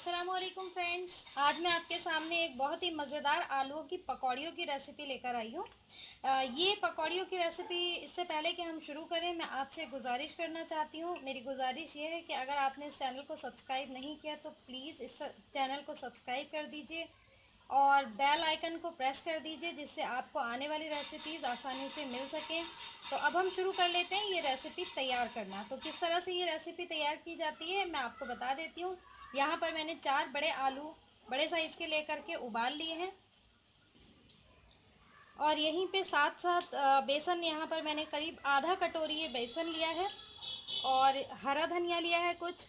अस्सलामुअलैकुम फ्रेंड्स, आज मैं आपके सामने एक बहुत ही मज़ेदार आलूओं की पकौड़ियों की रेसिपी लेकर आई हूँ। ये पकौड़ियों की रेसिपी, इससे पहले कि हम शुरू करें, मैं आपसे गुजारिश करना चाहती हूँ। मेरी गुजारिश ये है कि अगर आपने इस चैनल को सब्सक्राइब नहीं किया तो प्लीज़ इस चैनल को सब्सक्राइब कर दीजिए और बेल आइकन को प्रेस कर दीजिए, जिससे आपको आने वाली रेसिपीज़ आसानी से मिल सकें। तो अब हम शुरू कर लेते हैं ये रेसिपी तैयार करना। तो किस तरह से ये रेसिपी तैयार की जाती है मैं आपको बता देती हूँ। यहाँ पर मैंने 4 बड़े आलू बड़े साइज़ के लेकर के उबाल लिए हैं और यहीं पे साथ साथ बेसन, यहाँ पर मैंने करीब आधा कटोरी ये बेसन लिया है और हरा धनिया लिया है, कुछ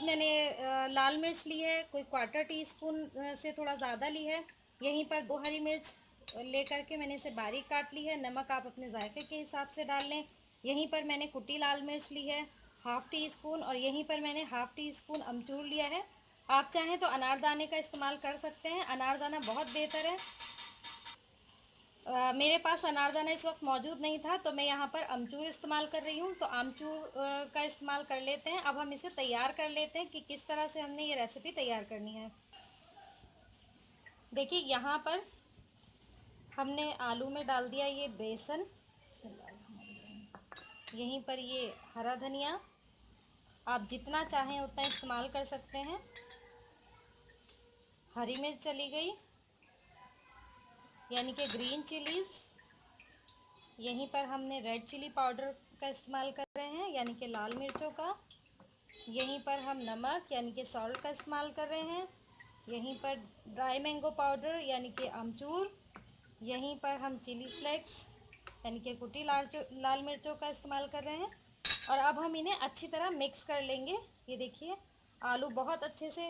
मैंने लाल मिर्च ली है, कोई क्वार्टर टी स्पून से थोड़ा ज़्यादा ली है। यहीं पर 2 हरी मिर्च लेकर के मैंने इसे बारीक काट ली है। नमक आप अपने जायके के हिसाब से डाल लें। यहीं पर मैंने कुटी लाल मिर्च ली है हाफ़ टी स्पून और यहीं पर मैंने हाफ़ टी स्पून अमचूर लिया है। आप चाहें तो अनारदाने का इस्तेमाल कर सकते हैं, अनारदाना बहुत बेहतर है। मेरे पास अनारदाना इस वक्त मौजूद नहीं था तो मैं यहाँ पर अमचूर इस्तेमाल कर रही हूँ, तो अमचूर का इस्तेमाल कर लेते हैं। अब हम इसे तैयार कर लेते हैं कि किस तरह से हमने ये रेसिपी तैयार करनी है। देखिए, यहाँ पर हमने आलू में डाल दिया ये बेसन, यहीं पर ये हरा धनिया, आप जितना चाहें उतना इस्तेमाल कर सकते हैं। हरी मिर्च चली गई, यानी कि ग्रीन चिलीज़। यहीं पर हमने रेड चिली पाउडर का इस्तेमाल कर रहे हैं, यानी कि लाल मिर्चों का। यहीं पर हम नमक यानी कि सॉल्ट का इस्तेमाल कर रहे हैं। यहीं पर ड्राई मैंगो पाउडर यानी कि अमचूर। यहीं पर हम चिली फ्लेक्स यानी कि कुटी लाल मिर्चों का इस्तेमाल कर रहे हैं। और अब हम इन्हें अच्छी तरह मिक्स कर लेंगे। ये देखिए, आलू बहुत अच्छे से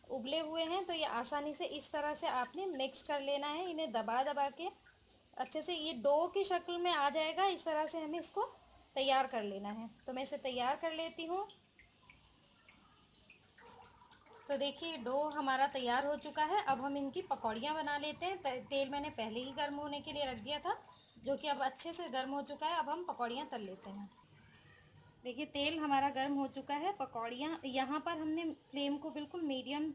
उबले हुए हैं, तो ये आसानी से इस तरह से आपने मिक्स कर लेना है। इन्हें दबा दबा के अच्छे से ये डो की शक्ल में आ जाएगा, इस तरह से हमें इसको तैयार कर लेना है। तो मैं इसे तैयार कर लेती हूँ। तो देखिए, डो हमारा तैयार हो चुका है। अब हम इनकी पकौड़ियाँ बना लेते हैं। तेल मैंने पहले ही गर्म होने के लिए रख दिया था, जो कि अब अच्छे से गर्म हो चुका है। अब हम पकौड़ियाँ तल लेते हैं। देखिए, तेल हमारा गर्म हो चुका है। पकौड़ियाँ, यहाँ पर हमने फ्लेम को बिल्कुल मीडियम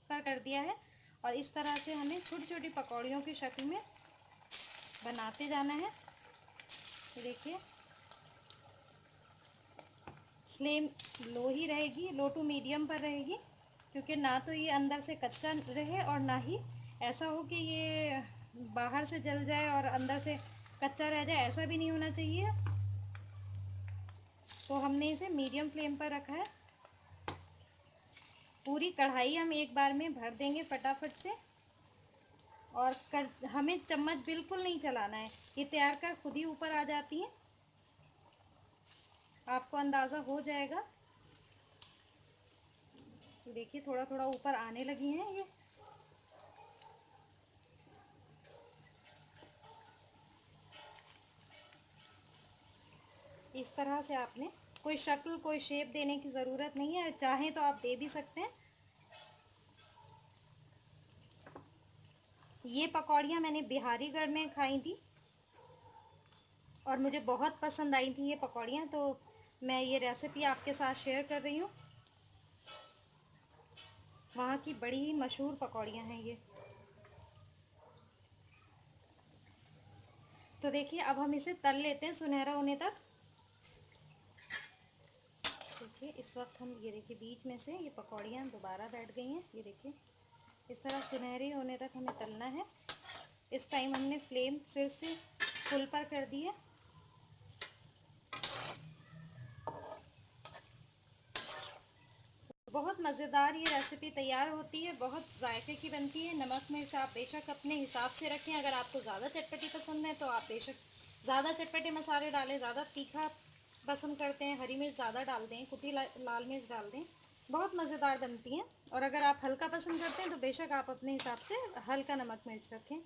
पर कर दिया है और इस तरह से हमें छोटी छोटी पकौड़ियों की शक्ल में बनाते जाना है। ये देखिए, फ्लेम लो ही रहेगी, लो टू मीडियम पर रहेगी, क्योंकि ना तो ये अंदर से कच्चा रहे और ना ही ऐसा हो कि ये बाहर से जल जाए और अंदर से कच्चा रह जाए, ऐसा भी नहीं होना चाहिए। तो हमने इसे मीडियम फ्लेम पर रखा है। पूरी कढ़ाई हम एक बार में भर देंगे फटाफट से, और हमें चम्मच बिल्कुल नहीं चलाना है, ये तैयार कर खुद ही ऊपर आ जाती है, आपको अंदाज़ा हो जाएगा। देखिए, थोड़ा थोड़ा ऊपर आने लगी हैं ये। इस तरह से आपने कोई शक्ल, कोई शेप देने की ज़रूरत नहीं है, चाहें तो आप दे भी सकते हैं। ये पकौड़ियाँ मैंने बिहारीगढ़ में खाई थी और मुझे बहुत पसंद आई थी ये पकौड़ियाँ, तो मैं ये रेसिपी आपके साथ शेयर कर रही हूँ। वहाँ की बड़ी ही मशहूर पकौड़ियाँ हैं ये। तो देखिए, अब हम इसे तल लेते हैं सुनहरा होने तक। देखिए, इस वक्त हम, ये देखिए, बीच में से ये पकौड़ियाँ दोबारा बैठ गई हैं। ये देखिए, इस तरह सुनहरी होने तक हमें तलना है। इस टाइम हमने फ्लेम फिर से फुल पर कर दी है। बहुत मज़ेदार ये रेसिपी तैयार होती है, बहुत जायके की बनती है। नमक मिर्च आप बेशक अपने हिसाब से रखें, अगर आपको ज़्यादा चटपटी पसंद है तो आप बेशक ज़्यादा चटपटे मसाले डालें, ज़्यादा तीखा पसंद करते हैं हरी मिर्च ज़्यादा डाल दें, कुटी लाल मिर्च डाल दें, बहुत मज़ेदार बनती हैं। और अगर आप हल्का पसंद करते हैं तो बेशक आप अपने हिसाब से हल्का नमक मिर्च रखें।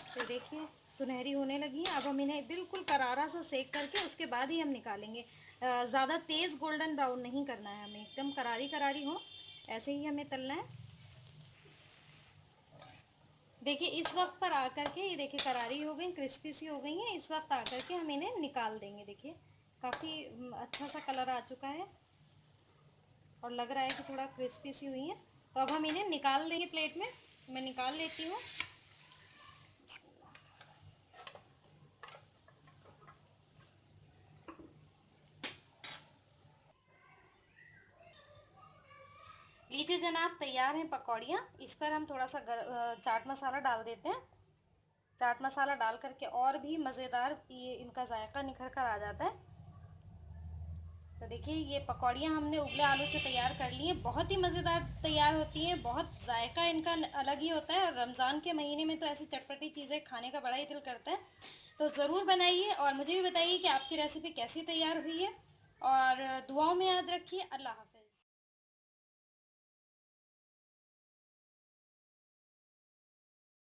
तो देखिए, सुनहरी होने लगी हैं। अब हम इन्हें बिल्कुल करारा सा सेक करके उसके बाद ही हम निकालेंगे। ज़्यादा तेज़ गोल्डन ब्राउन नहीं करना है हमें, एकदम करारी करारी हो, ऐसे ही हमें तलना है। देखिए, इस वक्त पर आकर के ये देखिए करारी हो गई, क्रिस्पी सी हो गई हैं। इस वक्त आकर के हम इन्हें निकाल देंगे। देखिए, काफ़ी अच्छा सा कलर आ चुका है और लग रहा है कि थोड़ा क्रिस्पी सी हुई है। तो अब हम इन्हें निकाल लेंगे प्लेट में। मैं निकाल लेती हूँ। लीजिए जनाब, तैयार हैं पकौड़ियाँ। इस पर हम थोड़ा सा चाट मसाला डाल देते हैं। चाट मसाला डाल करके और भी मज़ेदार ये इनका जायका निखर कर आ जाता है। तो देखिए, ये पकौड़ियाँ हमने उबले आलू से तैयार कर ली हैं। बहुत ही मज़ेदार तैयार होती हैं, बहुत जायका इनका अलग ही होता है। और रमज़ान के महीने में तो ऐसी चटपटी चीज़ें खाने का बड़ा ही दिल करता है। तो ज़रूर बनाइए और मुझे भी बताइए कि आपकी रेसिपी कैसी तैयार हुई है। और दुआओं में याद रखिए। अल्लाह हाफ़िज़।